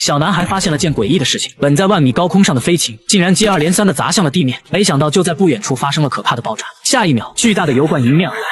小男孩发现了件诡异的事情，本在万米高空上的飞禽，竟然接二连三地砸向了地面。没想到就在不远处发生了可怕的爆炸，下一秒，巨大的油罐迎面而来。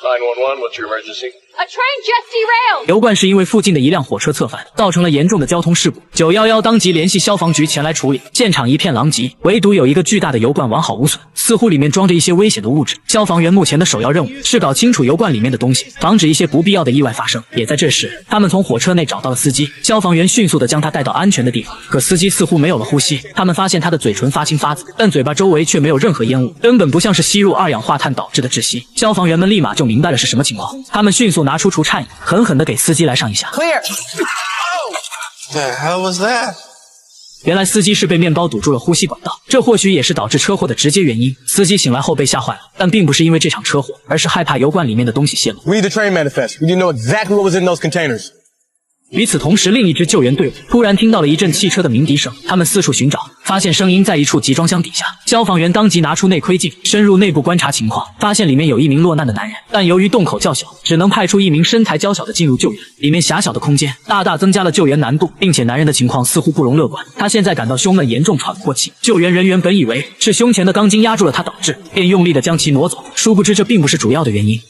911, what's your emergency? A train just derailed. 油罐是因为附近的一辆火车侧翻，造成了严重的交通事故。911当即联系消防局前来处理，现场一片狼藉，唯独有一个巨大的油罐完好无损，似乎里面装着一些危险的物质。消防员目前的首要任务是搞清楚油罐里面的东西，防止一些不必要的意外发生。也在这时，他们从火车内找到了司机，消防员迅速地将他带到安全的地方。可司机似乎没有了呼吸，他们发现他的嘴唇发青发紫，但嘴巴周围却没有任何烟雾，根本不像是吸入二氧化碳导致的窒息。消防员们立马就明白了是什么情况，他们迅速拿出除颤仪，狠狠地给司机来上一下。Clear. The hell was that? 原来司机是被面包堵住了呼吸管道，这或许也是导致车祸的直接原因。司机醒来后被吓坏了，但并不是因为这场车祸，而是害怕油罐里面的东西泄露。 Read the train manifest. We need to know exactly what was in those containers. 与此同时，另一支救援队伍突然听到了一阵汽车的鸣笛声，他们四处寻找，发现声音在一处集装箱底下。消防员当即拿出内窥镜，深入内部观察情况，发现里面有一名落难的男人，但由于洞口较小，只能派出一名身材娇小的进入救援。里面狭小的空间大大增加了救援难度，并且男人的情况似乎不容乐观，他现在感到胸闷，严重喘不过气。救援人员本以为是胸前的钢筋压住了他导致，便用力的将其挪走，殊不知这并不是主要的原因。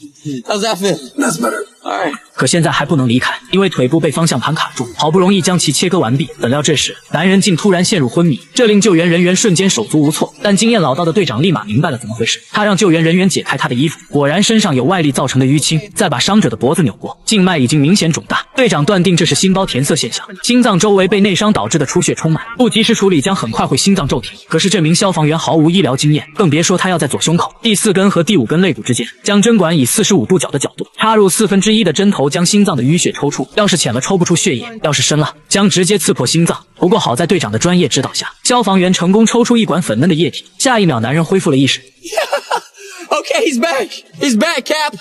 How's that feel? That's better. All right. 可现在还不能离开，因为腿部被方向盘卡住，好不容易将其切割完毕，怎料这时男人竟突然陷入昏迷，这令救援人员瞬间手足无措。但经验老道的队长立马明白了怎么回事，他让救援人员解开他的衣服，果然身上有外力造成的淤青，再把伤者的脖子扭过，静脉已经明显肿大。队长断定这是心包填塞现象，心脏周围被内伤导致的出血充满，不及时处理将很快会心脏骤停。可是这名消防员毫无医疗经验，更别说他要在左胸口第4根和第5根肋骨之间将针管以45度角的角度插入1/4的针头，将心脏的淤血抽出。要是浅了抽不出血液，要是深了将直接刺破心脏。不过好在队长的专业指导下，消防员成功抽出一管粉嫩的液体。下一秒，男人恢复了意识。Okay, he's back. He's back, Cap.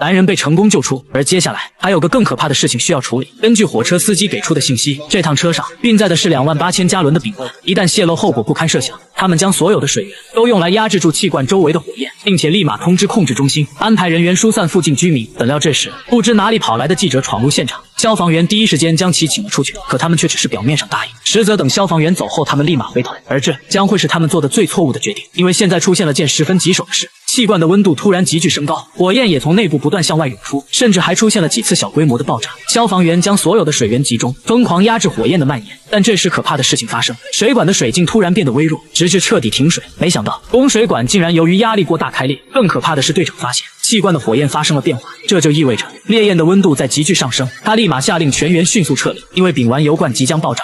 男人被成功救出，而接下来还有个更可怕的事情需要处理。根据火车司机给出的信息，这趟车上运载的是28000加仑的丙烷，一旦泄漏，后果不堪设想。他们将所有的水源都用来压制住气罐周围的火焰，并且立马通知控制中心，安排人员疏散附近居民。怎料这时，不知哪里跑来的记者闯入现场，消防员第一时间将其请了出去，可他们却只是表面上答应，实则等消防员走后，他们立马回头，而这将会是他们做的最错误的决定，因为现在出现了件十分棘手的事。 气罐的温度突然急剧升高，火焰也从内部不断向外涌出，甚至还出现了几次小规模的爆炸。消防员将所有的水源集中，疯狂压制火焰的蔓延。但这时可怕的事情发生，水管的水竟突然变得微弱，直至彻底停水。没想到供水管竟然由于压力过大开裂。更可怕的是，队长发现气罐的火焰发生了变化，这就意味着烈焰的温度在急剧上升。他立马下令全员迅速撤离，因为丙烷油罐即将爆炸。